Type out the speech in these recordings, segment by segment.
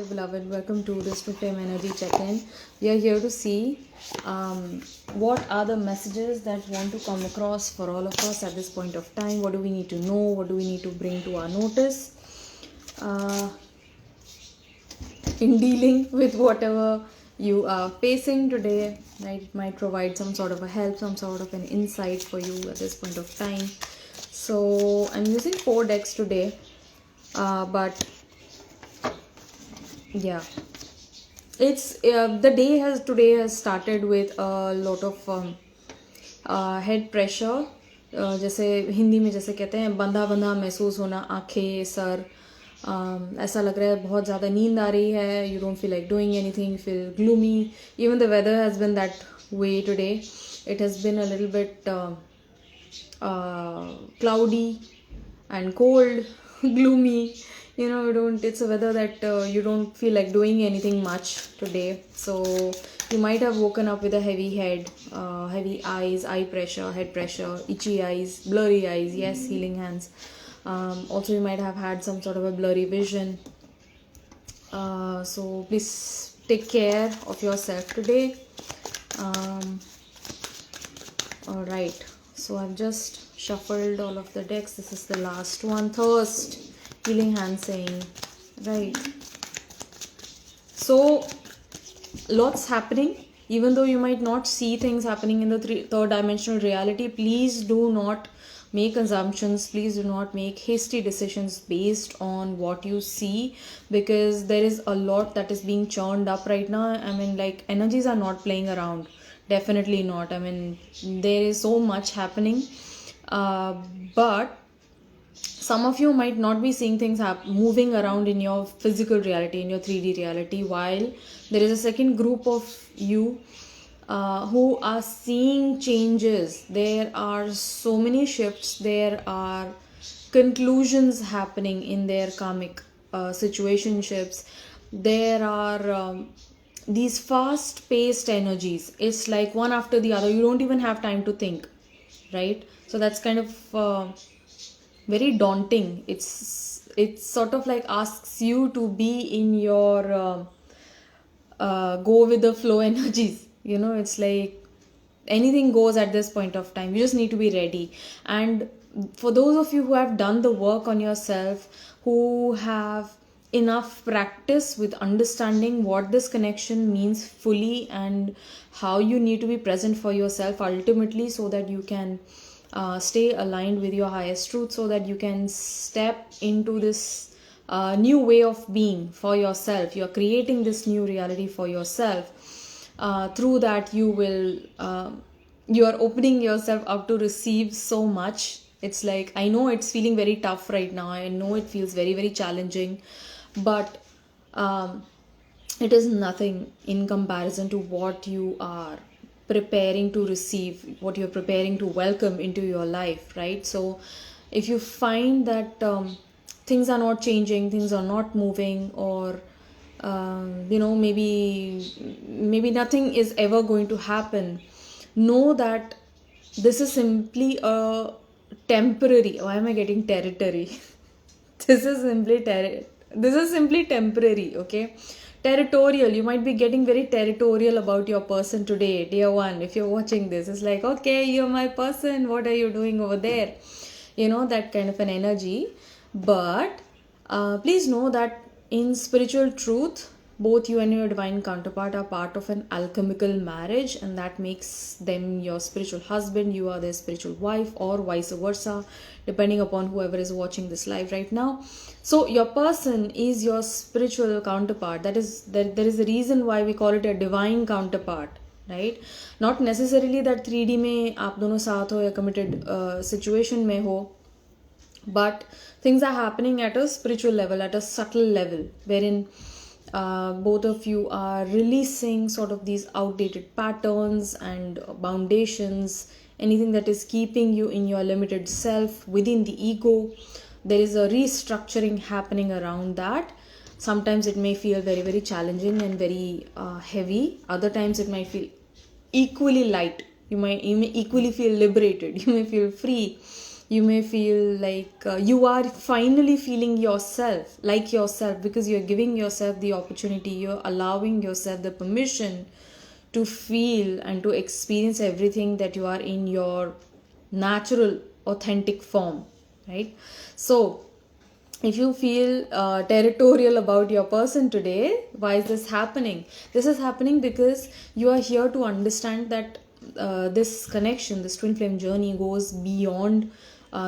Beloved, welcome to this Twinflame Energy Check-in. We are here to see what are the messages that want to come across for all of us at this point of time. What do we need to know? What do we need to bring to our notice in dealing with whatever you are facing today? Right? It might provide some sort of a help, some sort of an insight for you at this point of time. So I'm using 4 decks today, but yeah, it's the day has started with a lot of head pressure. जैसे हिंदी में जैसे कहते हैं बंधा बंधा महसूस होना, आंखें, सर, ऐसा लग रहा है बहुत ज़्यादा नींद आ रही है. You don't feel like doing anything, feel gloomy. Even the weather has been that way today. It has been a little bit cloudy and cold, gloomy. It's a weather that you don't feel like doing anything much today. So you might have woken up with a heavy head, heavy eyes, eye pressure, head pressure, itchy eyes, blurry eyes. Yes, healing hands. Also, you might have had some sort of a blurry vision. So please take care of yourself today. All right. So I've just shuffled all of the decks. This is the last one. Thirst, healing hand saying, right. So lots happening. Even though you might not see things happening in the third dimensional reality, please do not make assumptions. Please do not make hasty decisions based on what you see, because there is a lot that is being churned up right now. I mean, like, energies are not playing around. Definitely not. I mean, there is so much happening. But some of you might not be seeing things moving around in your physical reality, in your 3D reality, while there is a second group of you who are seeing changes. There are so many shifts. There are conclusions happening in their karmic situationships. There are these fast-paced energies. It's like one after the other. You don't even have time to think, right? So that's kind of very daunting. It's sort of like asks you to be in your go with the flow energies. It's like anything goes at this point of time. You just need to be ready. And for those of you who have done the work on yourself, who have enough practice with understanding what this connection means fully and how you need to be present for yourself ultimately, so that you can stay aligned with your highest truth, so that you can step into this new way of being for yourself. You're creating this new reality for yourself. Through that, you are opening yourself up to receive so much. It's like, I know it's feeling very tough right now. I know it feels very, very challenging, but it is nothing in comparison to what you are preparing to receive, what you're preparing to welcome into your life, right? So if you find that things are not changing, things are not moving, or maybe nothing is ever going to happen, know that this is simply a temporary. Why am I getting territory? This is simply temporary, okay? Territorial. You might be getting very territorial about your person today, dear one. If you're watching this, it's like, okay, you're my person. What are you doing over there? That kind of an energy. But please know that in spiritual truth, both you and your divine counterpart are part of an alchemical marriage, and that makes them your spiritual husband. You are their spiritual wife, or vice versa, depending upon whoever is watching this live right now. So your person is your spiritual counterpart. There is a reason why we call it a divine counterpart, right? Not necessarily that 3D में आप दोनों साथ हो या committed situation में हो, but things are happening at a spiritual level, at a subtle level, wherein both of you are releasing sort of these outdated patterns and foundations, anything that is keeping you in your limited self within the ego. There is a restructuring happening around that. Sometimes it may feel very, very challenging and very heavy. Other times it might feel equally light. You may equally feel liberated. You may feel free. You may feel like you are finally feeling yourself, like yourself, because you're giving yourself the opportunity, you're allowing yourself the permission to feel and to experience everything that you are in your natural, authentic form, right? So, if you feel territorial about your person today, why is this happening? This is happening because you are here to understand that this connection, this twin flame journey goes beyond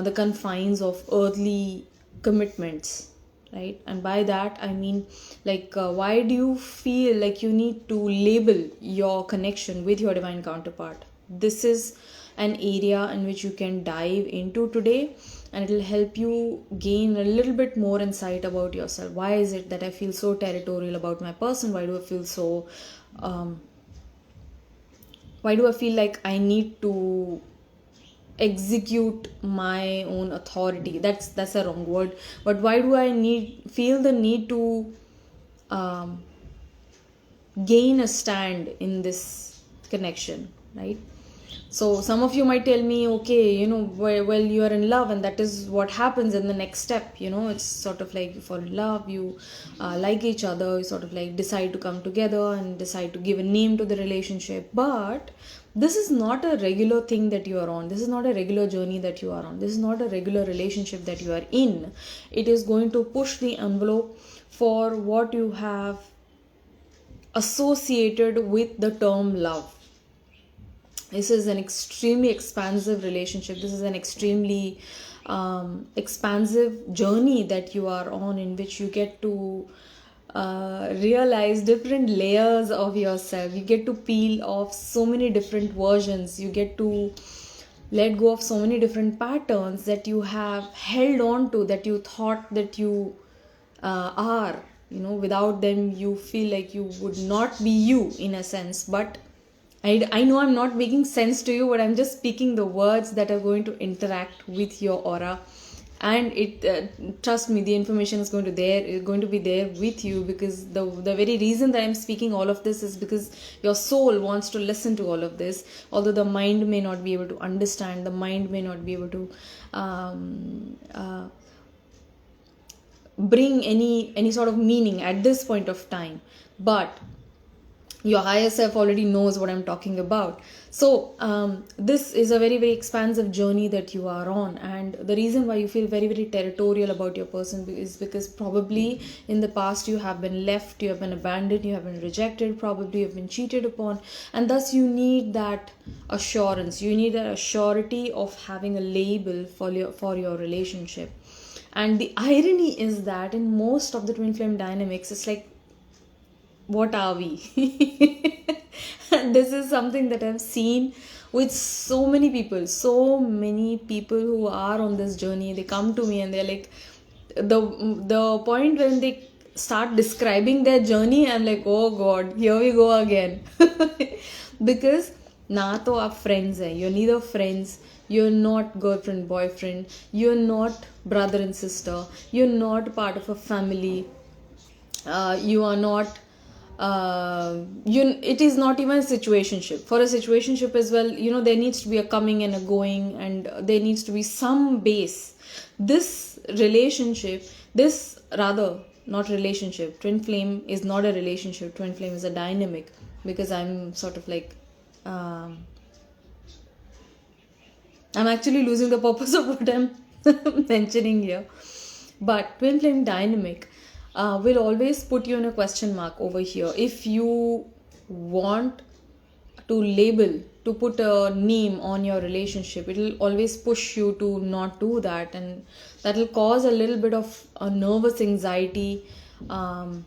the confines of earthly commitments, right? And by that I mean, like, why do you feel like you need to label your connection with your divine counterpart? This is an area in which you can dive into today, and it will help you gain a little bit more insight about yourself. Why is it that I feel so territorial about my person? Why do I feel so why do I feel like I need to execute my own authority? That's a wrong word, but why do I feel the need to um, gain a stand in this connection, right? So some of you might tell me, okay, well, you are in love, and that is what happens in the next step. It's sort of like you fall in love, you like each other, you sort of like decide to come together and decide to give a name to the relationship. But this is not a regular thing that you are on. This is not a regular journey that you are on. This is not a regular relationship that you are in. It is going to push the envelope for what you have associated with the term love. This is an extremely expansive relationship. This is an extremely expansive journey that you are on, in which you get to realize different layers of yourself. You get to peel off so many different versions. You get to let go of so many different patterns that you have held on to, that you thought that you are. Without them, you feel like you would not be you, in a sense. But I know I'm not making sense to you, but I'm just speaking the words that are going to interact with your aura. And trust me, the information is going to be there with you, because the very reason that I'm speaking all of this is because your soul wants to listen to all of this. Although the mind may not be able to understand, the mind may not be able to bring any sort of meaning at this point of time, but your higher self already knows what I'm talking about. So this is a very, very expansive journey that you are on, and the reason why you feel very, very territorial about your person is because probably in the past you have been left, you have been abandoned, you have been rejected, probably you have been cheated upon, and thus you need that assurance, you need that surety of having a label for your relationship. And the irony is that in most of the twin flame dynamics, it's like, what are we? And this is something that I've seen with so many people who are on this journey. They come to me and they're like, the point when they start describing their journey, I'm like, oh god, here we go again. Because na to aap friends hai, you're neither friends, you're not girlfriend boyfriend, you're not brother and sister, you're not part of a family, you are not it is not even a situationship. For a situationship as well, there needs to be a coming and a going, and there needs to be some base. This relationship, not relationship, twin flame is not a relationship, twin flame is a dynamic, because I'm sort of like I'm actually losing the purpose of what I'm mentioning here. But twin flame dynamic will always put you in a question mark over here. If you want to put a name on your relationship, it will always push you to not do that, and that will cause a little bit of a nervous anxiety. That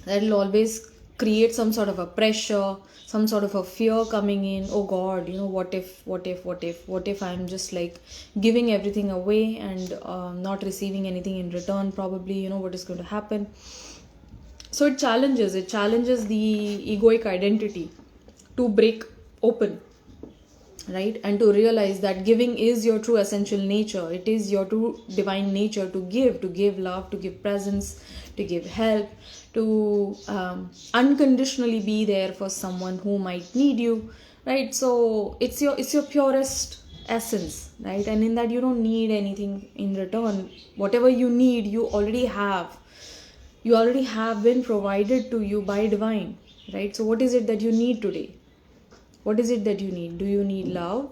will always create some sort of a pressure, some sort of a fear coming in. Oh god, what if I'm just like giving everything away and not receiving anything in return? Probably, what is going to happen? So it challenges the egoic identity to break open, right? And to realize that giving is your true essential nature. It is your true divine nature to give love, to give presence, to give help, to unconditionally be there for someone who might need you, right? So it's your purest essence, right? And in that you don't need anything in return. Whatever you need, you already have. You already have been provided to you by divine, right? So what is it that you need today? What is it that you need? Do you need love?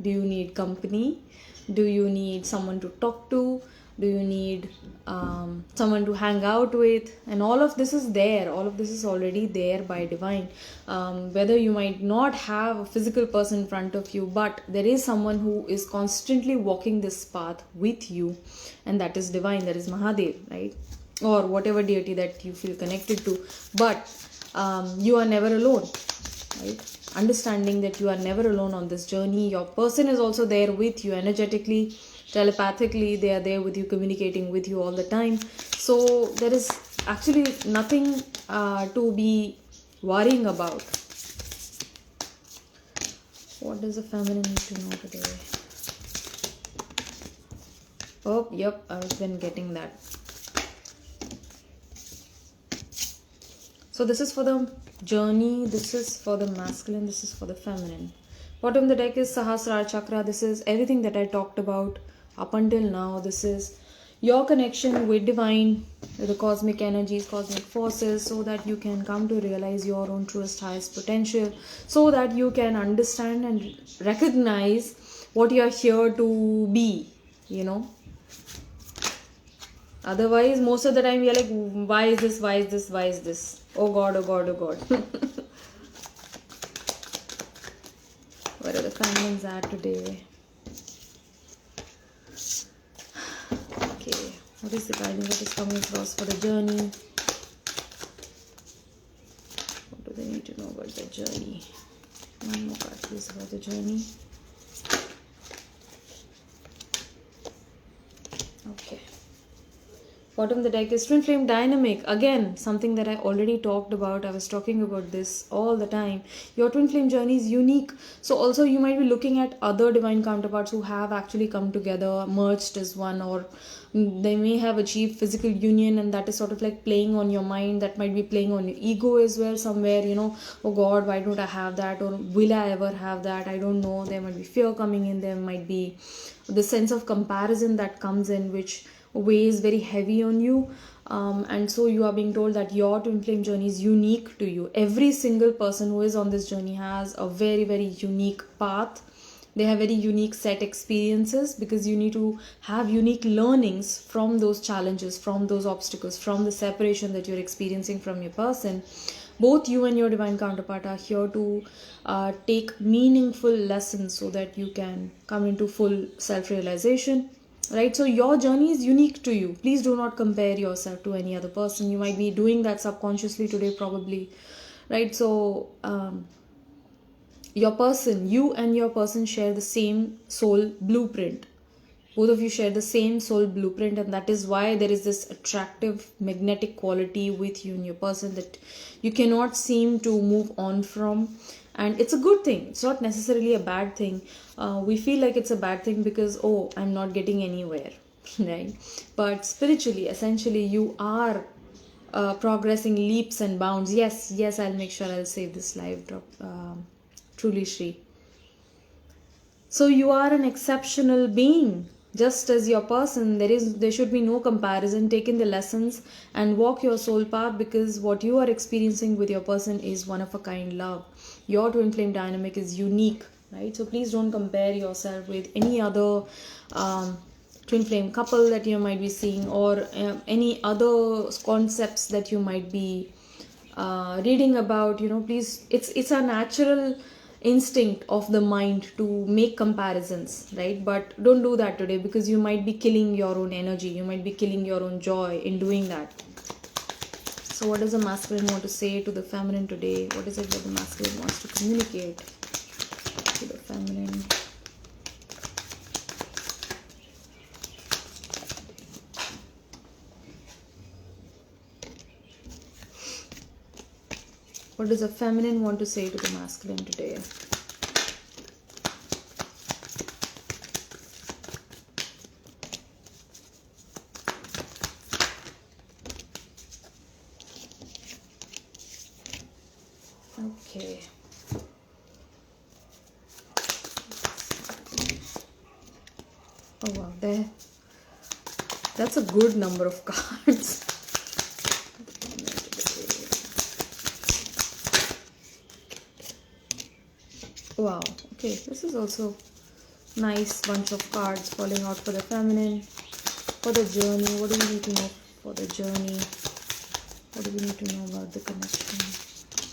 Do you need company? Do you need someone to talk to? Do you need someone to hang out with? And all of this is there. All of this is already there by divine. Whether you might not have a physical person in front of you, but there is someone who is constantly walking this path with you, and that is divine. That is Mahadev, right? Or whatever deity that you feel connected to. But you are never alone, right? Understanding that you are never alone on this journey. Your person is also there with you energetically, telepathically. They are there with you, communicating with you all the time. So there is actually nothing to be worrying about. What does the feminine need to know today? Oh, yep, I've been getting that. So this is for the journey, this is for the masculine, this is for the feminine. Bottom of the deck is Sahasrara Chakra. This is everything that I talked about up until now. This is your connection with divine, with the cosmic energies, cosmic forces, so that you can come to realize your own truest, highest potential, so that you can understand and recognize what you are here to be, you know. Otherwise, most of the time we are like, why is this, why is this, why is this? Oh God, oh God, oh God. Where are the feminines at today? Okay, what is the guidance that is coming across for the journey? What do they need to know about the journey? One more card please about the journey. Okay. Bottom of the deck is Twinflame dynamic. Again, something that I already talked about. I was talking about this all the time. Your Twinflame journey is unique. So also you might be looking at other divine counterparts who have actually come together, merged as one, or they may have achieved physical union, and that is sort of like playing on your mind. That might be playing on your ego as well somewhere, you know. Oh God, why don't I have that? Or will I ever have that? I don't know. There might be fear coming in. There might be the sense of comparison that comes in, which weighs very heavy on you, and so you are being told that your twin flame journey is unique to you. Every single person who is on this journey has a very, very unique path. They have very unique set experiences, because you need to have unique learnings from those challenges, from those obstacles, from the separation that you're experiencing from your person. Both you and your divine counterpart are here to take meaningful lessons so that you can come into full self-realization. Right, so your journey is unique to you. Please do not compare yourself to any other person. You might be doing that subconsciously today, probably. Right, so your person, you and your person share the same soul blueprint. Both of you share the same soul blueprint, and that is why there is this attractive magnetic quality with you and your person that you cannot seem to move on from. And it's a good thing. It's not necessarily a bad thing. We feel like it's a bad thing because, oh, I'm not getting anywhere, right? But spiritually, essentially, you are progressing leaps and bounds. Yes, I'll make sure I'll save this live drop. Truly, Shri. So you are an exceptional being. Just as your person, there should be no comparison. Take in the lessons and walk your soul path, because what you are experiencing with your person is one of a kind love. Your twin flame dynamic is unique, right? So please don't compare yourself with any other twin flame couple that you might be seeing, or any other concepts that you might be reading about. You know, please, it's a natural instinct of the mind to make comparisons, right? But don't do that today, because you might be killing your own energy. You might be killing your own joy in doing that. So what does the masculine want to say to the feminine today? What is it that the masculine wants to communicate to the feminine? What does the feminine want to say to the masculine today? Okay. That's a good number of cards. Wow. Okay, this is also nice bunch of cards falling out for the feminine, for the journey. What do we need to know for the journey? What do we need to know about the connection?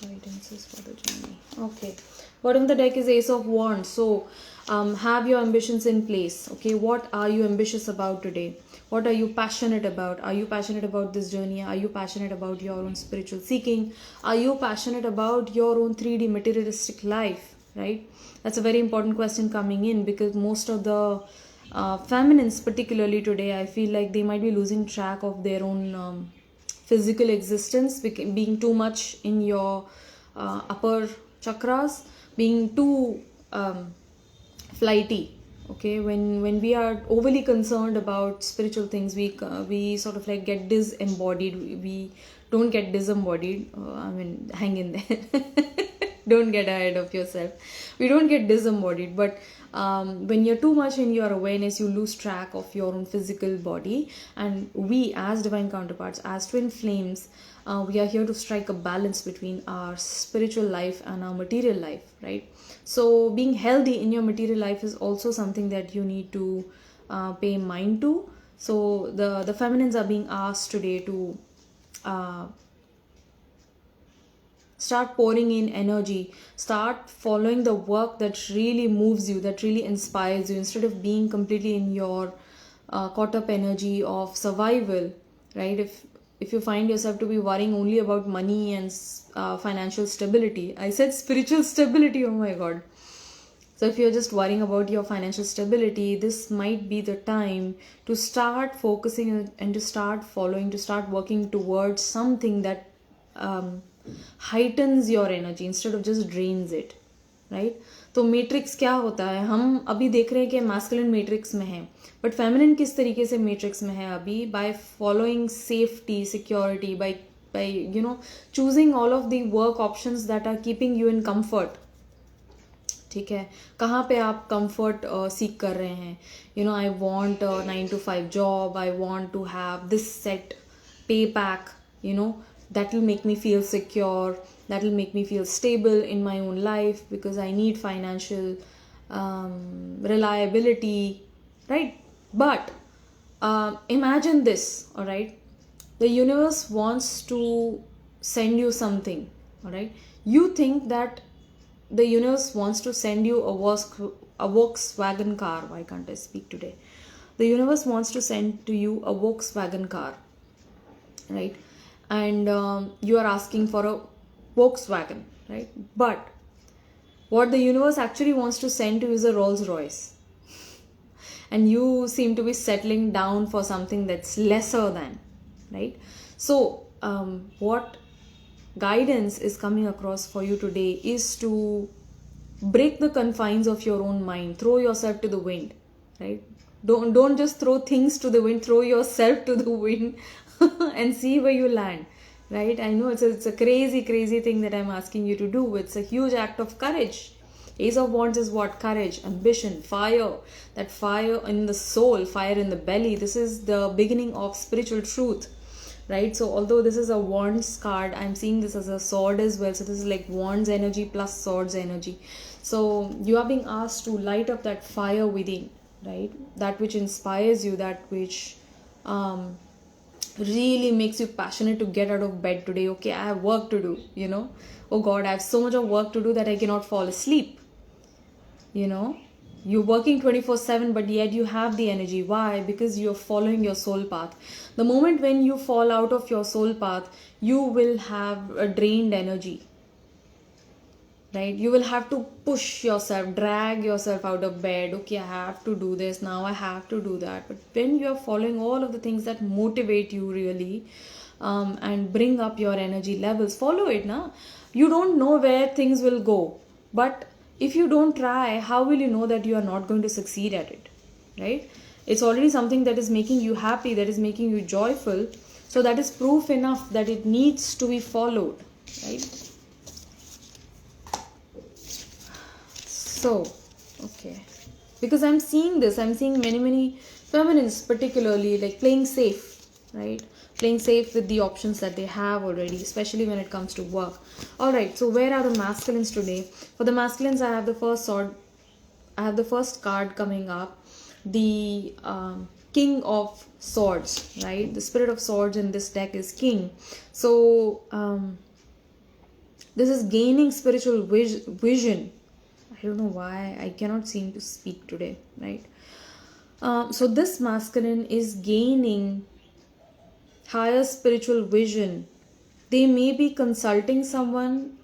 Guidances for the journey. Okay. Bottom of the deck is Ace of Wands. So have your ambitions in place. Okay, what are you ambitious about today? What are you passionate about? Are you passionate about this journey? Are you passionate about your own spiritual seeking? Are you passionate about your own 3D materialistic life? Right? That's a very important question coming in, because most of the feminines, particularly today, I feel like they might be losing track of their own physical existence, being too much in your upper chakras, being too flighty. Okay, when we are overly concerned about spiritual things, we sort of like get disembodied. We don't get disembodied. I mean, hang in there. Don't get ahead of yourself. We don't get disembodied, but when you're too much in your awareness, you lose track of your own physical body. And we, as divine counterparts, as twin flames, we are here to strike a balance between our spiritual life and our material life, right? So being healthy in your material life is also something that you need to pay mind to. So the feminines are being asked today to start pouring in energy, start following the work that really moves you, that really inspires you, instead of being completely in your caught up energy of survival, right? If you find yourself to be worrying only about money and financial stability, I said spiritual stability, oh my god. So if you're just worrying about your financial stability, this might be the time to start focusing and to start following, to start working towards something that heightens your energy instead of just drains it, right? तो matrix क्या होता है, हम अभी देख रहे हैं कि मैस्कुलिन मैट्रिक्स में है, बट फेमिनिन किस तरीके से मैट्रिक्स में है अभी? By following safety, security, by you know, choosing all of the work options that are keeping you in comfort. ठीक है, कहाँ पे आप कंफर्ट सीख कर रहे हैं? You know, I want 9 to 5 job, I want to have this set pay pack, you know, that will make me feel secure, that will make me feel stable in my own life, because I need financial reliability, right? But imagine this, all right? The universe wants to send you something, all right? You think that the universe wants to send you a Volkswagen car. Why can't I speak today? The universe wants to send to you a Volkswagen car, right? And you are asking for a Volkswagen, right? But what the universe actually wants to send to you is a Rolls Royce. And you seem to be settling down for something that's lesser than, right? So what guidance is coming across for you today is to break the confines of your own mind, throw yourself to the wind, right? Don't just throw things to the wind, throw yourself to the wind and see where you land, right? I know it's a crazy thing that I'm asking you to do. It's a huge act of courage. Ace of Wands is what? Courage, ambition, fire. That fire in the soul, fire in the belly. This is the beginning of spiritual truth, right? So although this is a Wands card, I'm seeing this as a sword as well. So this is like Wands energy plus swords energy. So you are being asked to light up that fire within, right? That which inspires you, that which really makes you passionate to get out of bed today. Okay, I have work to do, you know. Oh God, I have so much of work to do that I cannot fall asleep. You know, you're working 24/7, but yet you have the energy. Why? Because you're following your soul path. The moment when you fall out of your soul path, you will have a drained energy, right? You will have to push yourself, drag yourself out of bed. Okay, I have to do this now, I have to do that. But when you're following all of the things that motivate you really and bring up your energy levels, follow it now. You don't know where things will go, but if you don't try, how will you know that you are not going to succeed at it, right? It's already something that is making you happy, that is making you joyful. So that is proof enough that it needs to be followed, right? So, okay. Because I'm seeing this, I'm seeing many Feminines particularly like playing safe, right? Playing safe with the options that they have already, especially when it comes to work. All right, so where are the masculines today? For the masculines, I have the first sword. I have the first card coming up, the King of Swords, right? The Spirit of Swords in this deck is King. So this is gaining spiritual vision. I don't know why I cannot seem to speak today, right? So this masculine is gaining higher spiritual vision. They may be consulting someone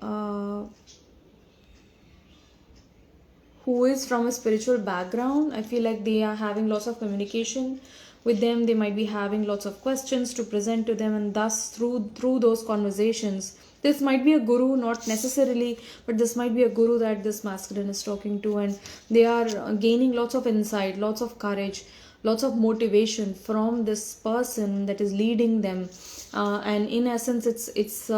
who is from a spiritual background. I feel like they are having lots of communication with them. They might be having lots of questions to present to them, and thus through those conversations, this might be a guru, not necessarily, but this might be a guru that this masculine is talking to, and they are gaining lots of insight, lots of courage, lots of motivation from this person that is leading them. And in essence, it's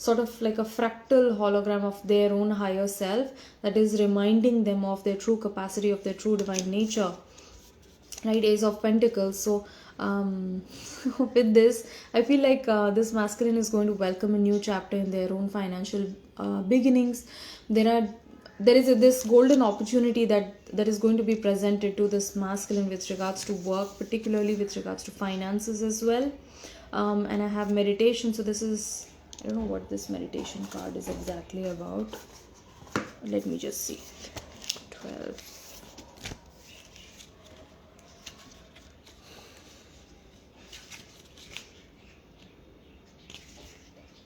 sort of like a fractal hologram of their own higher self that is reminding them of their true capacity, of their true divine nature, right? Ace of Pentacles. So with this, I feel like this masculine is going to welcome a new chapter in their own financial beginnings. There is this golden opportunity that is going to be presented to this masculine with regards to work, particularly with regards to finances as well. And I have meditation. So this is, I don't know what this meditation card is exactly about. Let me just see. 12.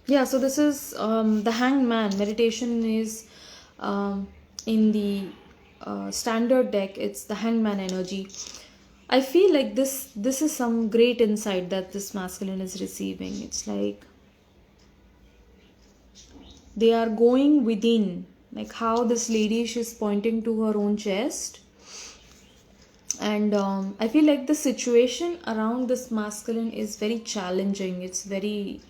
Yeah, so this is the Hanged Man. Meditation is in the standard deck. It's the Hanged Man energy. I feel like this is some great insight that this masculine is receiving. It's like they are going within, like how this lady, she's pointing to her own chest. And I feel like the situation around this masculine is very challenging. It's very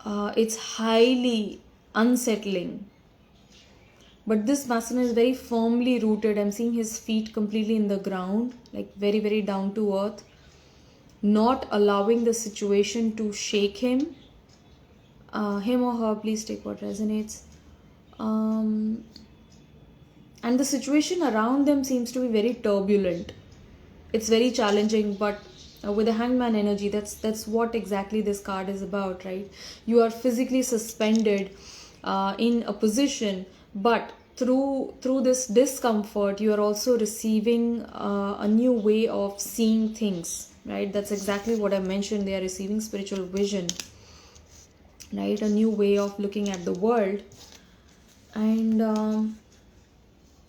it's highly unsettling. But this masculine is very firmly rooted. I'm seeing his feet completely in the ground, like very, very down to earth, not allowing the situation to shake him. Him or her, please take what resonates. And the situation around them seems to be very turbulent. It's very challenging, but with the Hangman energy, that's what exactly this card is about, right? You are physically suspended in a position, but through this discomfort, you are also receiving a new way of seeing things, right? That's exactly what I mentioned. They are receiving spiritual vision, right? A new way of looking at the world. And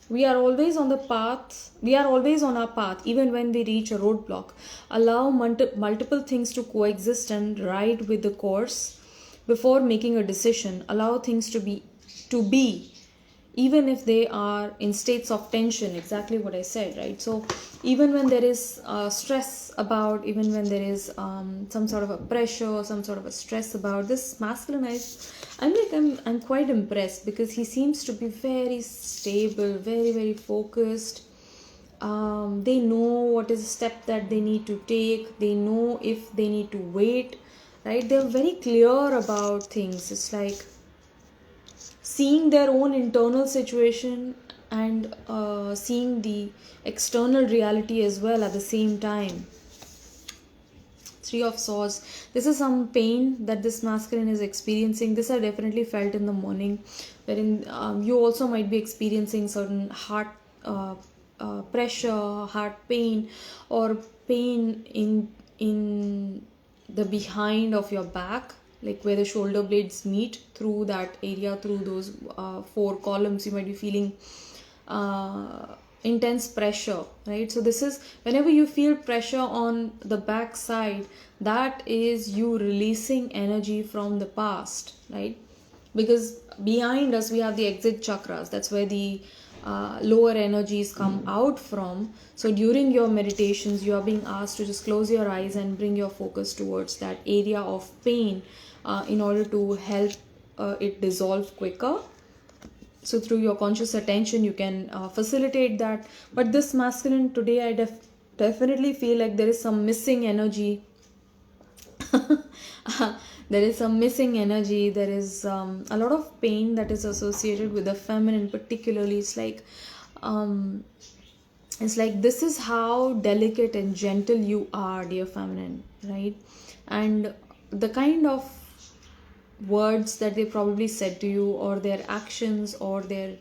we are always on the path. We are always on our path, even when we reach a roadblock. Allow multiple things to coexist and ride with the course before making a decision. Allow things to be, even if they are in states of tension. Exactly what I said, right? So even when there is stress about, even when there is some sort of a pressure, some sort of a stress about this masculine, I'm quite impressed, because he seems to be very stable, very, very focused. They know what is the step that they need to take. They know if they need to wait, right? They're very clear about things. It's like seeing their own internal situation and seeing the external reality as well at the same time. Three of Swords. This is some pain that this masculine is experiencing. This I definitely felt in the morning, wherein you also might be experiencing certain heart pressure, heart pain, or pain in the behind of your back, like where the shoulder blades meet, through that area, through those 4 columns. You might be feeling intense pressure, right? So this is, whenever you feel pressure on the back side, that is you releasing energy from the past, right? Because behind us we have the exit chakras. That's where the lower energies come out from. So during your meditations, you are being asked to just close your eyes and bring your focus towards that area of pain in order to help it dissolve quicker. So through your conscious attention, you can facilitate that. But this masculine today, definitely feel like there is some missing energy. There is some missing energy. There is a lot of pain that is associated with the feminine, particularly. Um, it's like this is how delicate and gentle you are, dear feminine, right? And the kind of words that they probably said to you, or their actions, or their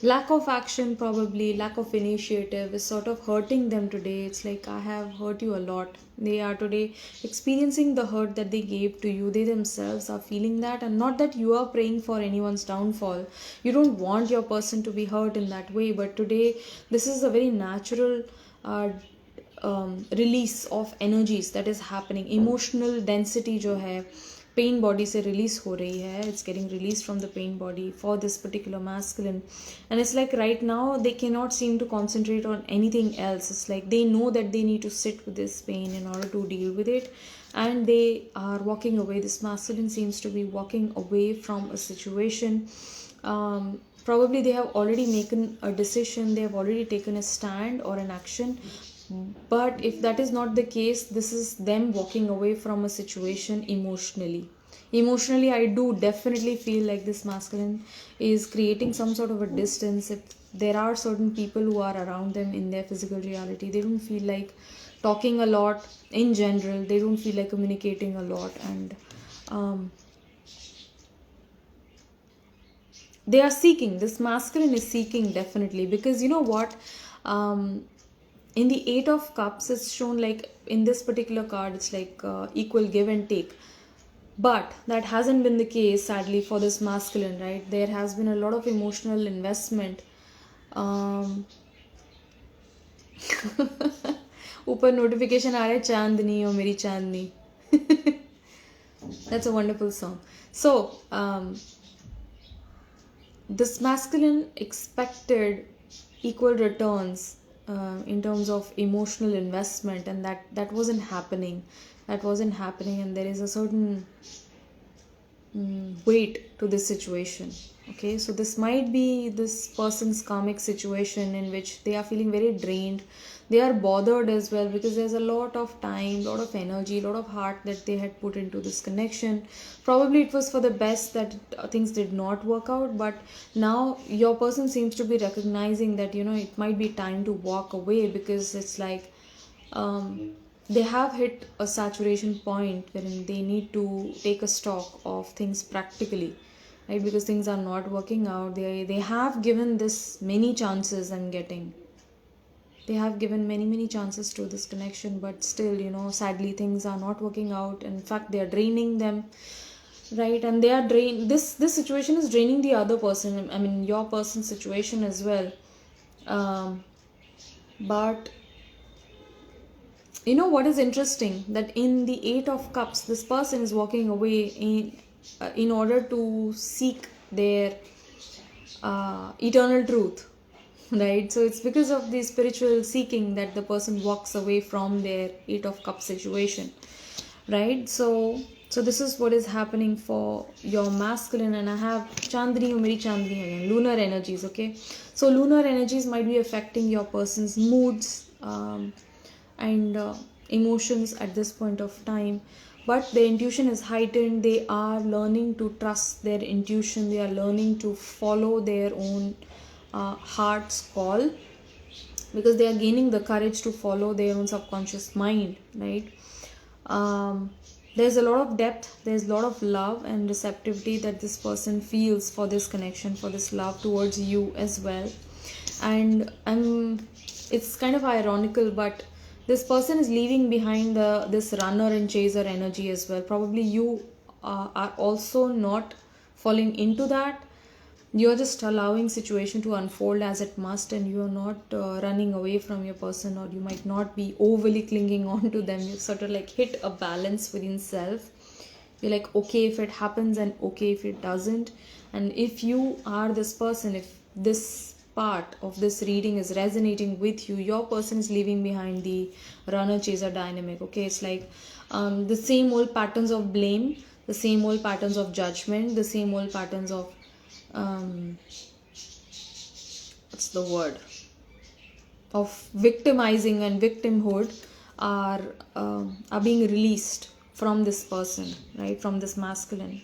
lack of action, probably lack of initiative, is sort of hurting them today. It's like, I have hurt you a lot. They are today experiencing the hurt that they gave to you. They themselves are feeling that, and not that you are praying for anyone's downfall. You don't want your person to be hurt in that way, but today this is a very natural release of energies that is happening. Emotional density जो है pen body से release हो रही है, it's getting release from the pen body for this particular masculine. And it's like right now they cannot seem to concentrate on anything else. It's like they know that they need to sit with this pain in order to deal with it, and they are walking away. This masculine seems to be walking away from a situation. Probably they have already taken a decision, they have already taken a stand or an action. But if that is not the case, this is them walking away from a situation emotionally. Emotionally, I do definitely feel like this masculine is creating some sort of a distance. If there are certain people who are around them in their physical reality, they don't feel like talking a lot in general. They don't feel like communicating a lot, and they are seeking. This masculine is seeking, definitely, because you know what, in the Eight of Cups, it's shown like in this particular card, it's like equal give and take. But that hasn't been the case, sadly, for this masculine, right? There has been a lot of emotional investment. ऊपर notification आ रहा है, चांदनी ओ मेरी चांदनी. That's a wonderful song. So this masculine expected equal returns in terms of emotional investment, and that wasn't happening. And there is a certain weight to this situation. Okay, so this might be this person's karmic situation in which they are feeling very drained. They are bothered as well, because there's a lot of time, lot of energy, lot of heart that they had put into this connection. Probably it was for the best that things did not work out, but now your person seems to be recognizing that, you know, it might be time to walk away, because it's like they have hit a saturation point wherein they need to take a stock of things practically, right? Because things are not working out. They have given this many chances. I'm getting, they have given many chances to this connection, but still, you know, sadly things are not working out. In fact, they are draining them, right? And they are this situation is draining the other person, I mean your person's situation as well. But you know what is interesting, that in the Eight of Cups, this person is walking away in order to seek their eternal truth, right? So it's because of the spiritual seeking that the person walks away from their Eight of Cups situation, right? So this is what is happening for your masculine. And I have Chandni or Meri Chandni again, lunar energies. Okay, so lunar energies might be affecting your person's moods and emotions at this point of time, but the intuition is heightened. They are learning to trust their intuition. They are learning to follow their own heart's call, because they are gaining the courage to follow their own subconscious mind, right? There's a lot of depth, there's a lot of love and receptivity that this person feels for this connection, for this love towards you as well. And it's kind of ironical, but this person is leaving behind this runner and chaser energy as well. Probably you are also not falling into that. You're just allowing situation to unfold as it must, and you're not running away from your person, or you might not be overly clinging on to them. You sort of like hit a balance within self. You're like, okay if it happens, and okay if it doesn't. And if you are this person, if this part of this reading is resonating with you, your person is leaving behind the runner chaser dynamic. Okay, it's like the same old patterns of blame, the same old patterns of judgment, the same old patterns of what's the word, victimizing and victimhood are being released from this person, right, from this masculine.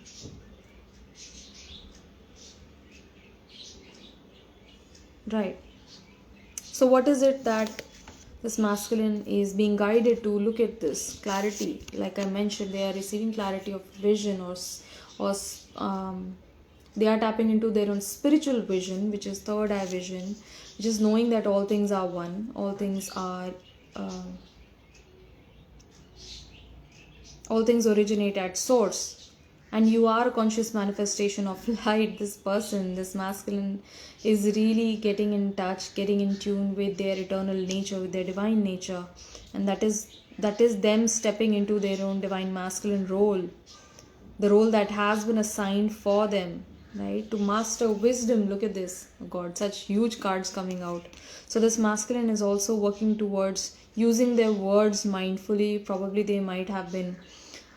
Right. So what is it that this masculine is being guided to? Look at this clarity. Like I mentioned, they are receiving clarity of vision, or they are tapping into their own spiritual vision, which is third eye vision, which is knowing that all things are one, uh, all things originate at source, and you are a conscious manifestation of light. This person, this masculine, is really getting in touch, getting in tune with their eternal nature, with their divine nature, and that is them stepping into their own divine masculine role, the role that has been assigned for them, right, to master wisdom. Look at this. Oh god, such huge cards coming out. So this masculine is also working towards using their words mindfully. Probably they might have been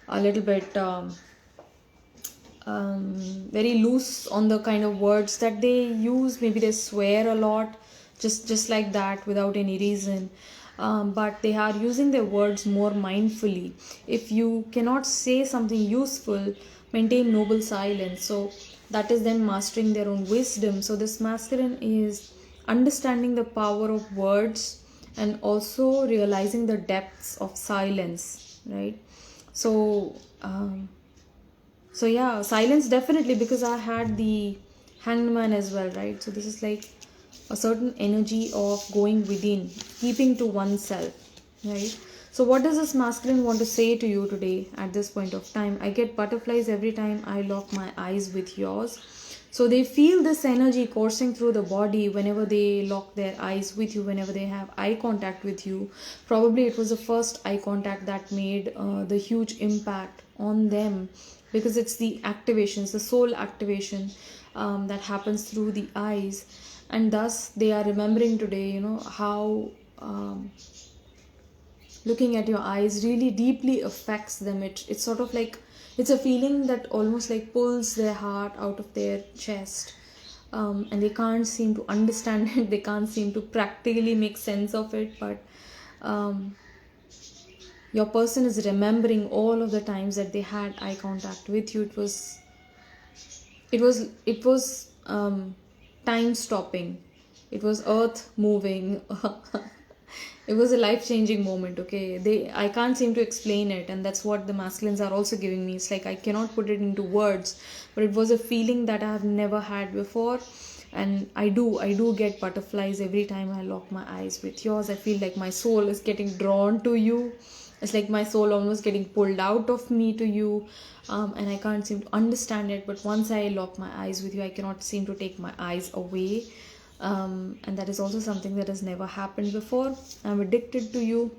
a little bit very loose on the kind of words that they use. Maybe they swear a lot, just like that, without any reason. But they are using their words more mindfully. If you cannot say something useful, maintain noble silence. So that is them mastering their own wisdom. So this masculine is understanding the power of words and also realizing the depths of silence, right? So so yeah, silence definitely, because I had the Hanged Man as well, right? So this is like a certain energy of going within, keeping to oneself, right? So what does this masculine want to say to you today at this point of time? I get butterflies every time I lock my eyes with yours. So they feel this energy coursing through the body whenever they lock their eyes with you, whenever they have eye contact with you. Probably it was the first eye contact that made the huge impact on them, because it's the activations, the soul activation, that happens through the eyes. And thus they are remembering today, how looking at your eyes really deeply affects them. It's sort of like, it's a feeling that almost like pulls their heart out of their chest, and they can't seem to understand it, they can't seem to practically make sense of it. But your person is remembering all of the times that they had eye contact with you. It was time stopping, it was earth moving. It was a life changing moment. Okay, I can't seem to explain it, and that's what the masculines are also giving me. It's like I cannot put it into words, but it was a feeling that I have never had before. And I do get butterflies every time I lock my eyes with yours. I feel like my soul is getting drawn to you. It's like my soul almost getting pulled out of me to you, and I can't seem to understand it. But once I lock my eyes with you, I cannot seem to take my eyes away, and that is also something that has never happened before. I'm addicted to you,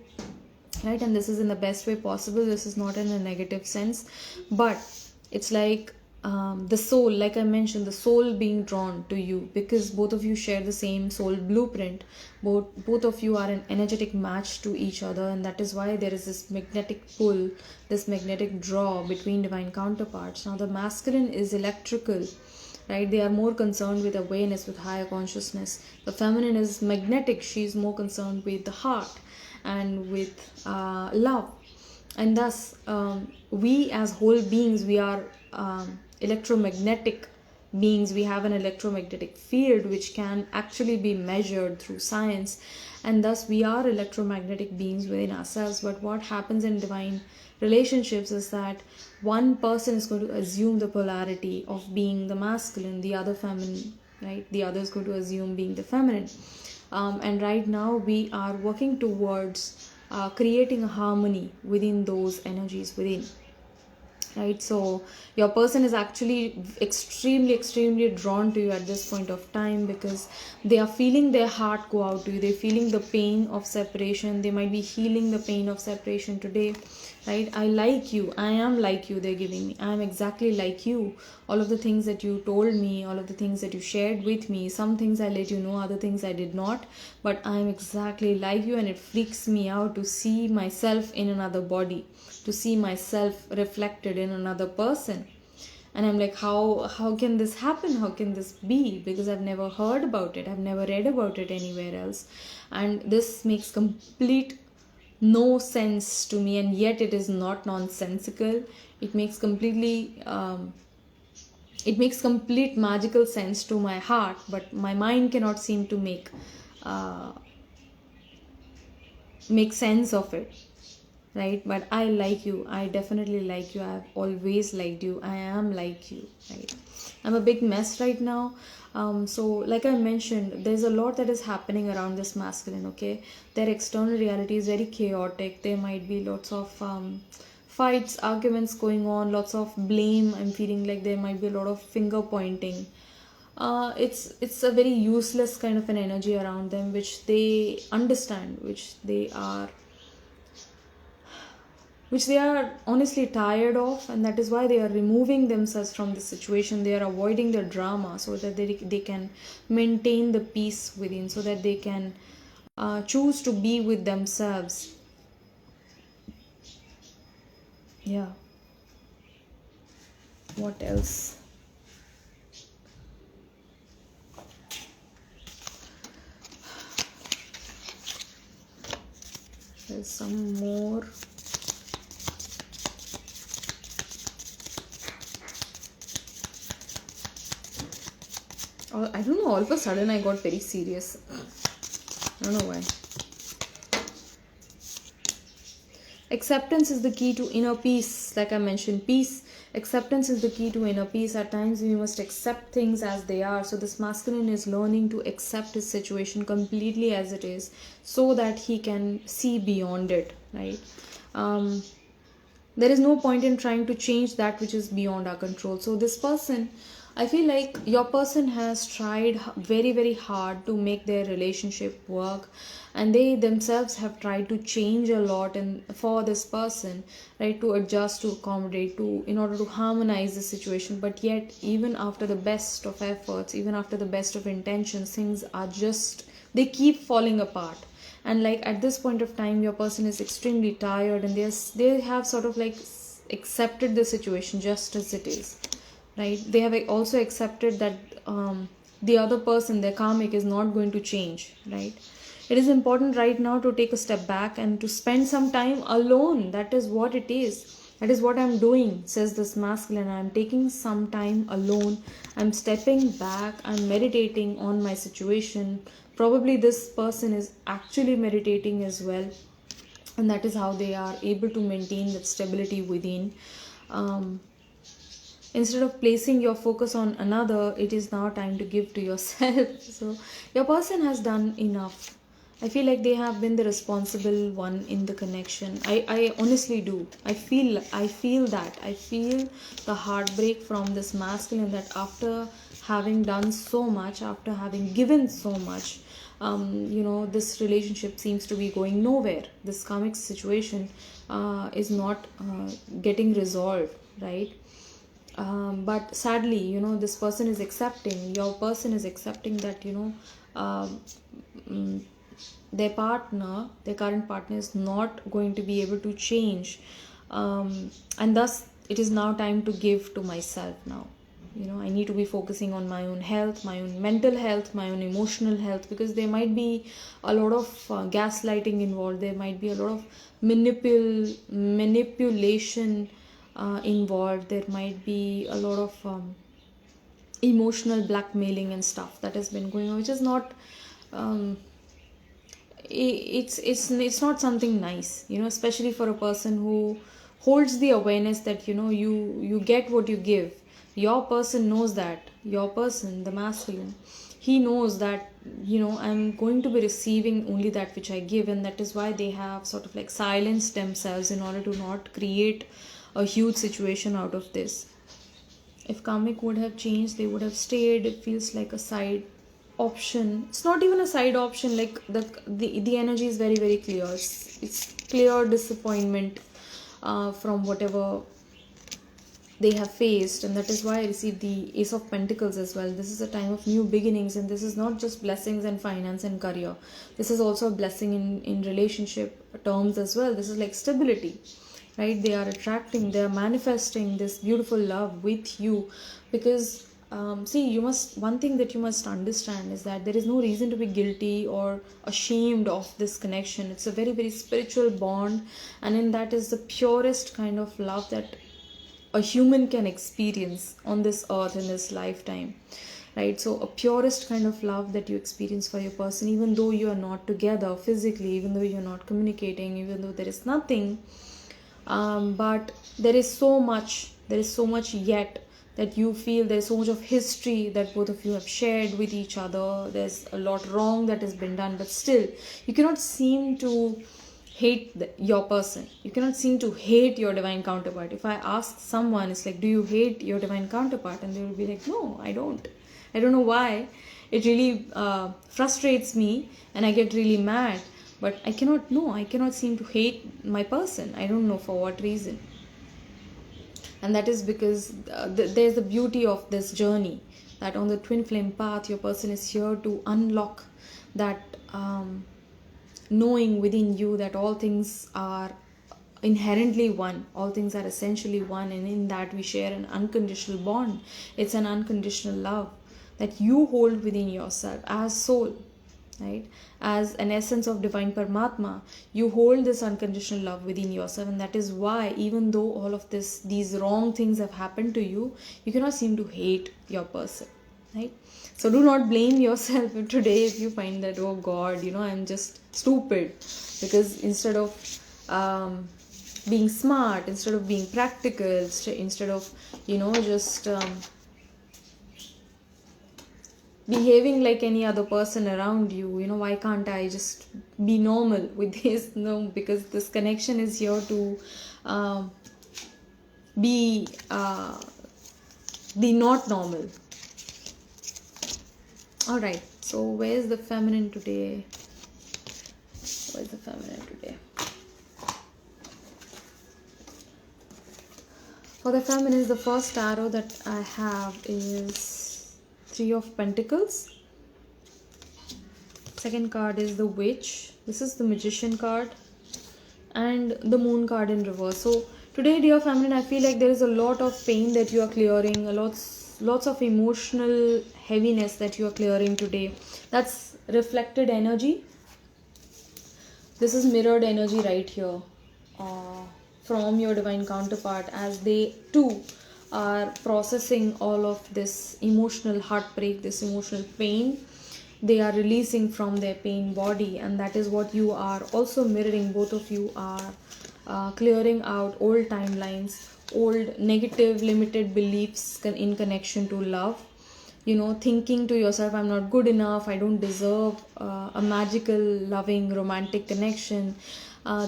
right? And this is in the best way possible. This is not in a negative sense, but it's like the soul, like I mentioned, the soul being drawn to you, because both of you share the same soul blueprint. Both of you are an energetic match to each other, and that is why there is this magnetic pull, this magnetic draw between divine counterparts. Now the masculine is electrical, right? They are more concerned with awareness, with higher consciousness. The feminine is magnetic. She's more concerned with the heart and with love. And thus we as whole beings, we are electromagnetic beings. We have an electromagnetic field which can actually be measured through science, and thus we are electromagnetic beings within ourselves. But what happens in divine relationships is that one person is going to assume the polarity of being the masculine, the other feminine, right? The other is going to assume being the feminine, and right now we are working towards creating a harmony within those energies within, right? So your person is actually extremely drawn to you at this point of time, because they are feeling their heart go out to you. They're feeling the pain of separation. They might be healing the pain of separation today, right? I like you, I am like you, they're giving me. I am exactly like you. All of the things that you told me, all of the things that you shared with me, some things I let you know, other things I did not, but I am exactly like you. And it freaks me out to see myself in another body, to see myself reflected in another person. And I'm like, how can this happen? How can this be? Because I've never heard about it, I've never read about it anywhere else, and this makes complete no sense to me. And yet it is not nonsensical. It makes completely it makes complete magical sense to my heart, but my mind cannot seem to uh, make sense of it, right? But I like you, I definitely like you, I've always liked you, I am like you, right? I'm a big mess right now. So like I mentioned, there's a lot that is happening around this masculine, okay? Their external reality is very chaotic. There might be lots of fights, arguments going on, lots of blame. I'm feeling like there might be a lot of finger pointing. It's a very useless kind of an energy around them, which they understand, which they are honestly tired of, and that is why they are removing themselves from the situation. They are avoiding the drama so that they can maintain the peace within, so that they can choose to be with themselves. Yeah. What else? There's some more. I don't know, all of a sudden I got very serious. I don't know why. Acceptance is the key to inner peace. Like I mentioned, peace. Acceptance is the key to inner peace. At times we must accept things as they are. So this masculine is learning to accept his situation completely as it is, so that he can see beyond it, right? There is no point in trying to change that which is beyond our control. So this person, I feel like your person has tried very very hard to make their relationship work, and they themselves have tried to change a lot, and for this person, right, to adjust, to accommodate, to in order to harmonize the situation. But yet, even after the best of efforts, even after the best of intentions, things are just, they keep falling apart. And like at this point of time, your person is extremely tired, and they have sort of like accepted the situation just as it is, right? They have also accepted that the other person, their karmic, is not going to change, right? It is important right now to take a step back and to spend some time alone. That is what it is. That is what I'm doing, says this masculine. I'm taking some time alone. I'm stepping back. I'm meditating on my situation. Probably this person is actually meditating as well. And that is how they are able to maintain that stability within. Instead of placing your focus on another, it is now time to give to yourself. So your person has done enough. I feel like they have been the responsible one in the connection. I honestly do. I feel that. I feel the heartbreak from this masculine, that after having done so much, after having given so much, this relationship seems to be going nowhere. This karmic situation is not getting resolved, right? But sadly, this person is accepting, your person is accepting that, their partner, their current partner, is not going to be able to change. And thus, it is now time to give to myself now. I need to be focusing on my own health, my own mental health, my own emotional health, because there might be a lot of gaslighting involved. There might be a lot of manipulation involved. There might be a lot of emotional blackmailing and stuff that has been going on, which is not it's not something nice, especially for a person who holds the awareness that you get what you give. Your person knows that. Your person, the masculine, he knows that I'm going to be receiving only that which I give, and that is why they have sort of like silenced themselves in order to not create a huge situation out of this. If karmic would have changed, they would have stayed. It feels like a side option. It's not even a side option. Like the energy is very very clear. It's clear disappointment from whatever they have faced, and that is why I received the Ace of Pentacles as well. This is a time of new beginnings, and this is not just blessings and finance and career. This is also a blessing in relationship terms as well. This is like stability, right? They are attracting, they are manifesting this beautiful love with you. Because see, one thing that you must understand is that there is no reason to be guilty or ashamed of this connection. It's a very, very spiritual bond, and in that is the purest kind of love that a human can experience on this earth in this lifetime, right? So a purest kind of love that you experience for your person, even though you are not together physically, even though you're not communicating, even though there is nothing, but there is so much yet that you feel. There's so much of history that both of you have shared with each other. There's a lot wrong that has been done, but still you cannot seem to hate your person. You cannot seem to hate your divine counterpart. If I ask someone, it's like, do you hate your divine counterpart? And they will be like, no, I don't know why. It really frustrates me and I get really mad, but I cannot seem to hate my person. I don't know for what reason. And that is because there's the beauty of this journey, that on the twin flame path, your person is here to unlock that knowing within you that all things are inherently one, all things are essentially one, and in that we share an unconditional bond. It's an unconditional love that you hold within yourself as soul, right? As an essence of divine Paramatma, you hold this unconditional love within yourself, and that is why, even though all of these wrong things have happened to you, you cannot seem to hate your person, right? So do not blame yourself today if you find that, oh God, I'm just stupid, because instead of being smart, instead of being practical, instead of just behaving like any other person around you, why can't I just be normal with this? No, because this connection is here to be not normal. All right, so where's the feminine today? For the feminine, the first tarot that I have is Three of Pentacles. Second card is the Witch. This is the Magician card. And the Moon card in reverse. So today, dear feminine, I feel like there is a lot of pain that you are clearing, lots of emotional heaviness that you are clearing today. That's reflected energy. This is mirrored energy right here from your divine counterpart, as they too are processing all of this emotional heartbreak, this emotional pain. They are releasing from their pain body, and that is what you are also mirroring. Both of you are clearing out old timelines, old negative limited beliefs in connection to love. Thinking to yourself, I'm not good enough, I don't deserve a magical, loving, romantic connection.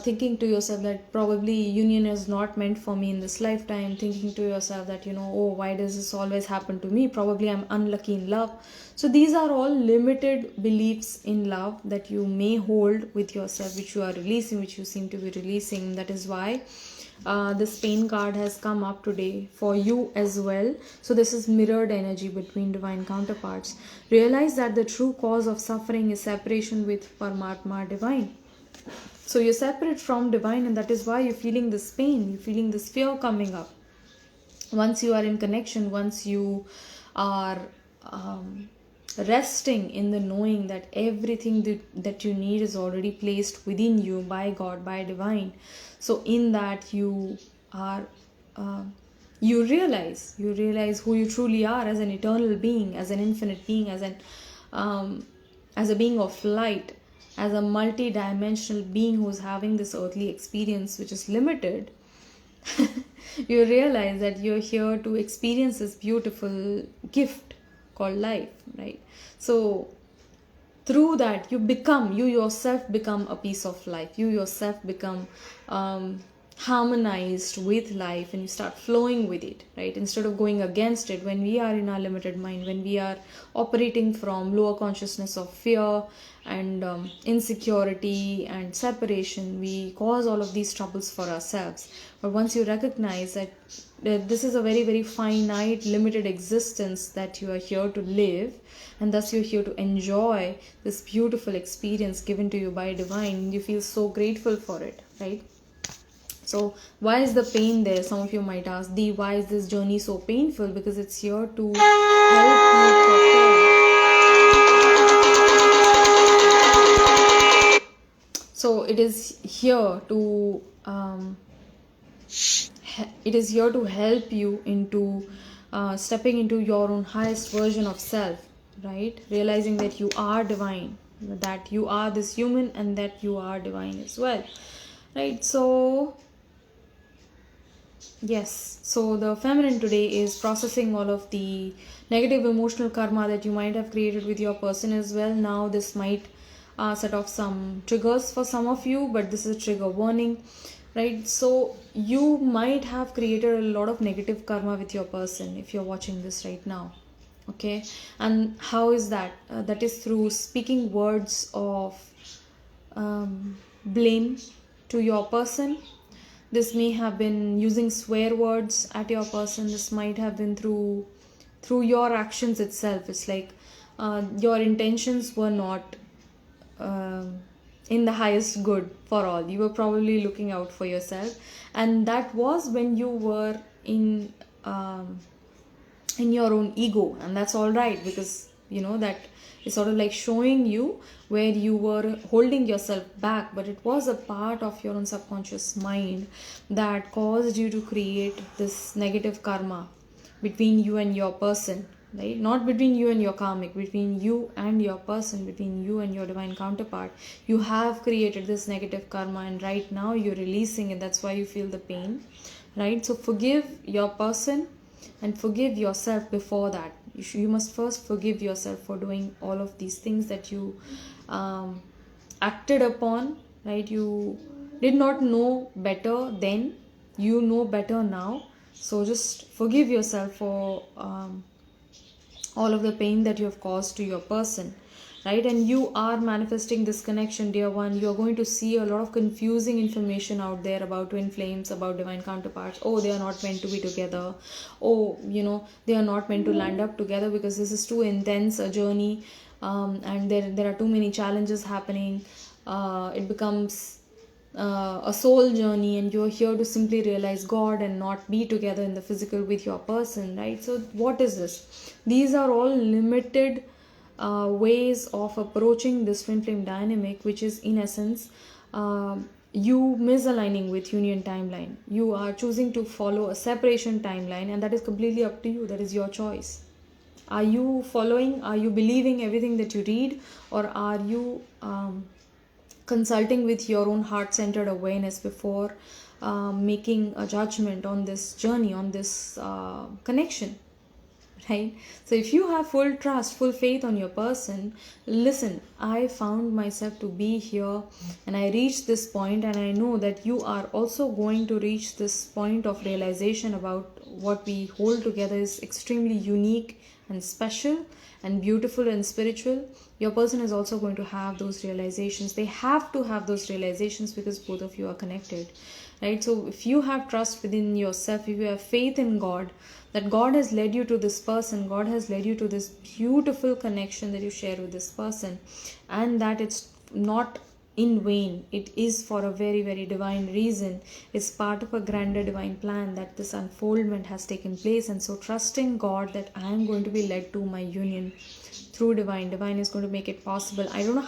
Thinking to yourself that probably union is not meant for me in this lifetime. Thinking to yourself that, oh, why does this always happen to me? Probably I'm unlucky in love. So these are all limited beliefs in love that you may hold with yourself, which you are releasing, which you seem to be releasing. That is why this pain card has come up today for you as well. So this is mirrored energy between divine counterparts. Realize that the true cause of suffering is separation with Paramatma, divine. So you're separate from divine, and that is why you're feeling this pain, you're feeling this fear coming up. Once you are in connection, once you are resting in the knowing that everything that you need is already placed within you by God, by divine. So in that you are you realize who you truly are as an eternal being, as an infinite being, as a being of light, as a multi-dimensional being who's having this earthly experience which is limited. You realize that you're here to experience this beautiful gift called life, right? So through that you yourself become a piece of life. You yourself become harmonized with life, and you start flowing with it, right? Instead of going against it. When we are in our limited mind, when we are operating from lower consciousness of fear and insecurity and separation, we cause all of these troubles for ourselves. But once you recognize that this is a very, very finite, limited existence that you are here to live, and thus you're here to enjoy this beautiful experience given to you by divine, you feel so grateful for it, right? So why is the pain there? Some of you might ask, why is this journey so painful? Because it's here to help you prepare. So it is here to help you into stepping into your own highest version of self, right? Realizing that you are divine, that you are this human, and that you are divine as well, right? So yes, so the feminine today is processing all of the negative emotional karma that you might have created with your person as well. Now this might set off some triggers for some of you, but this is a trigger warning, right? So you might have created a lot of negative karma with your person if you're watching this right now. Okay, and how is that? That is through speaking words of blame to your person. This may have been using swear words at your person. This might have been through your actions itself. It's like your intentions were not in the highest good for all. You were probably looking out for yourself, and that was when you were in your own ego, and that's all right, because you know that is sort of like showing you where you were holding yourself back, but it was a part of your own subconscious mind that caused you to create this negative karma between you and your person, right? Not between you and your karmic, between you and your person, between you and your divine counterpart. You have created this negative karma, and right now you're releasing it. That's why you feel the pain, right? So forgive your person and forgive yourself before that. You must first forgive yourself for doing all of these things that you acted upon, right? You did not know better then, you know better now. So just forgive yourself for all of the pain that you have caused to your person, right? And you are manifesting this connection, dear one. You are going to see a lot of confusing information out there about twin flames, about divine counterparts. Oh, they are not meant to be together. Oh, they are not meant to land up together because this is too intense a journey, and there are too many challenges happening. It becomes a soul journey, and you're here to simply realize God and not be together in the physical with your person, right? So what is this? These are all limited ways of approaching this twin flame dynamic, which is in essence you misaligning with union timeline. You are choosing to follow a separation timeline, and that is completely up to you. That is your choice. Are you following, are you believing everything that you read, or are you consulting with your own heart-centered awareness before making a judgment on this journey, on this connection, right? So if you have full trust, full faith on your person, listen, I found myself to be here and I reached this point, and I know that you are also going to reach this point of realization about what we hold together is extremely unique and special and beautiful and spiritual. Your person is also going to have those realizations. They have to have those realizations because both of you are connected, right? So if you have trust within yourself, if you have faith in God, that God has led you to this person, God has led you to this beautiful connection that you share with this person, and that it's not in vain, it is for a very, very divine reason. It's part of a grander divine plan that this unfoldment has taken place. And so trusting God that I am going to be led to my union through divine is going to make it possible. I don't know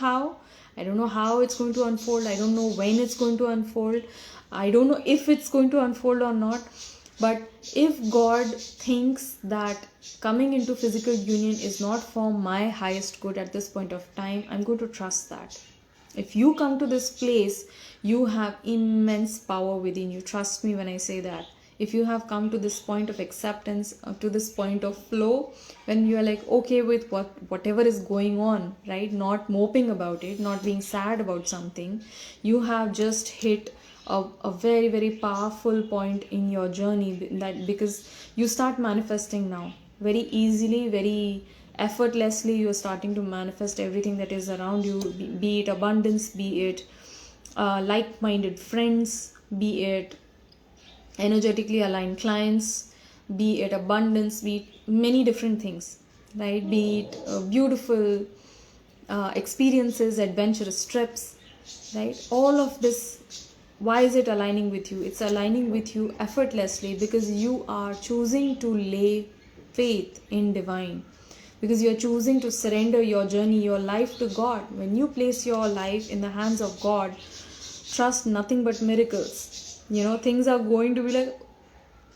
how it's going to unfold. I don't know when it's going to unfold. I don't know if it's going to unfold or not. But if God thinks that coming into physical union is not for my highest good at this point of time, I'm going to trust that. If you come to this place, you have immense power within you. Trust me when I say that. If you have come to this point of acceptance, to this point of flow, when you are like okay with whatever is going on, right? Not moping about it, not being sad about something, you have just hit a very, very powerful point in your journey, that because you start manifesting now very easily, very effortlessly. You are starting to manifest everything that is around you, be it abundance, be it like-minded friends, be it energetically aligned clients, be it abundance, be it many different things, right? Be it beautiful experiences, adventurous trips, right? All of this why is it aligning with you? It's aligning with you effortlessly because you are choosing to lay faith in divine, because you're choosing to surrender your journey, your life to God. When you place your life in the hands of God, trust nothing but miracles. Things are going to be like,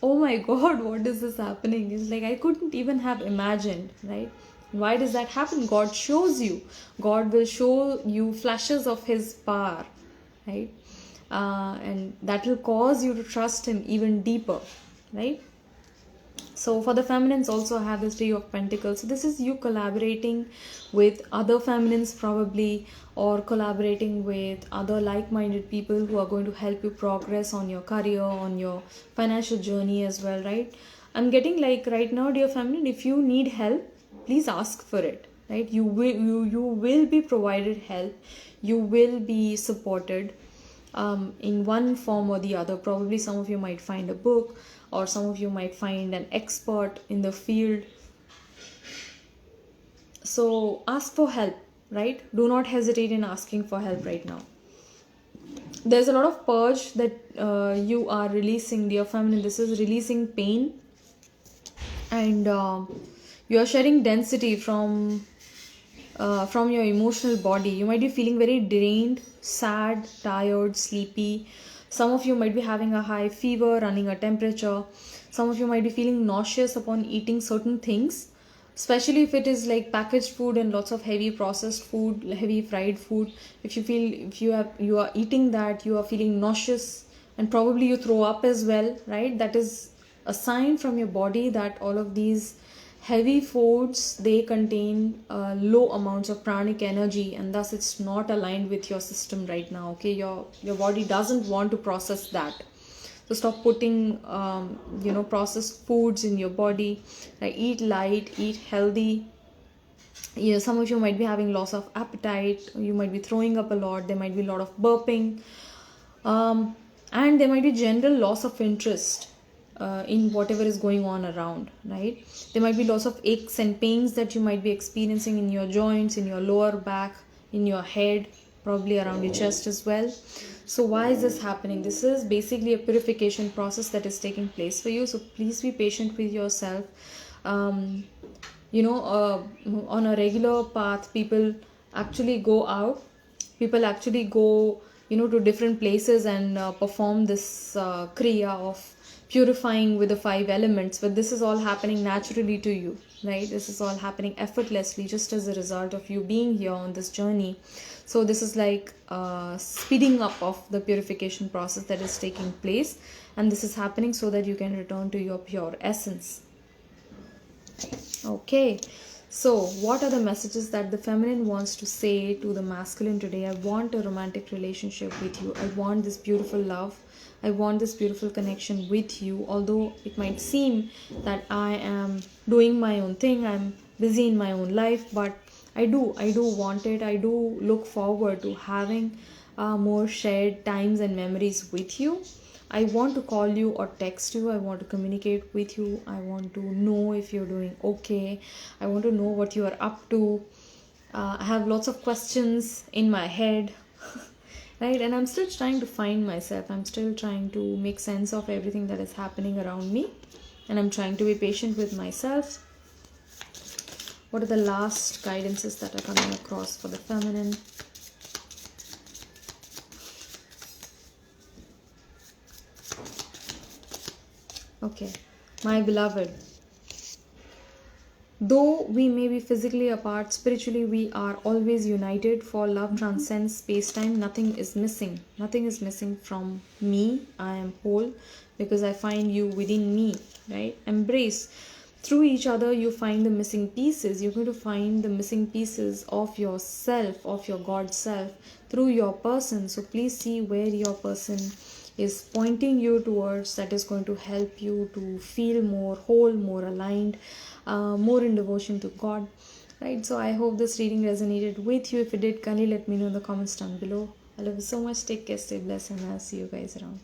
oh my God, what is this happening? It's like I couldn't even have imagined, right? Why does that happen? God shows you. God will show you flashes of his power, right? And that will cause you to trust him even deeper, right? So for the feminines also have this Three of Pentacles. So this is you collaborating with other feminines probably, or collaborating with other like-minded people who are going to help you progress on your career, on your financial journey as well, right? I'm getting like right now, dear feminine, if you need help, please ask for it, right? You will be provided help. You will be supported in one form or the other. Probably some of you might find a book, or some of you might find an expert in the field. So ask for help, right? Do not hesitate in asking for help right now. There's a lot of purge that you are releasing, dear feminine. This is releasing pain, and you are sharing density from your emotional body. You might be feeling very drained, sad, tired, sleepy. Some of you might be having a high fever, running a temperature. Some of you might be feeling nauseous upon eating certain things, especially if it is like packaged food and lots of heavy processed food, heavy fried food. If you are eating that, you are feeling nauseous, and probably you throw up as well, right? That is a sign from your body that all of these heavy foods, they contain low amounts of pranic energy, and thus it's not aligned with your system right now. Okay, your body doesn't want to process that. So stop putting processed foods in your body. Like, eat light, eat healthy. Some of you might be having loss of appetite. You might be throwing up a lot. There might be a lot of burping, and there might be general loss of interest in whatever is going on around, right? There might be lots of aches and pains that you might be experiencing in your joints, in your lower back, in your head, probably around your chest as well. So why is this happening? This is basically a purification process that is taking place for you. So please be patient with yourself. On a regular path, people actually go out. People actually go to different places and perform this kriya of purifying with the 5 elements, but this is all happening naturally to you, right? This is all happening effortlessly just as a result of you being here on this journey. So this is like speeding up of the purification process that is taking place, and this is happening so that you can return to your pure essence. Okay, so what are the messages that the feminine wants to say to the masculine today? I want a romantic relationship with you. I want this beautiful love. I want this beautiful connection with you. Although it might seem that I am doing my own thing, I'm busy in my own life, but I do want it. I do look forward to having more shared times and memories with you. I want to call you or text you. I want to communicate with you. I want to know if you're doing okay. I want to know what you are up to. I have lots of questions in my head, right? And I'm still trying to find myself. I'm still trying to make sense of everything that is happening around me. And I'm trying to be patient with myself. What are the last guidances that are coming across for the feminine? Okay, my beloved, though we may be physically apart, spiritually we are always united, for love transcends space-time. Nothing is missing. Nothing is missing from me. I am whole because I find you within me, right? Embrace. Through each other, you find the missing pieces. You're going to find the missing pieces of yourself, of your God self, through your person. So please see where your person is pointing you towards, that is going to help you to feel more whole, more aligned, more in devotion to God, right? So I hope this reading resonated with you. If it did, kindly let me know in the comments down below. I love you so much. Take care, stay blessed, and I'll see you guys around.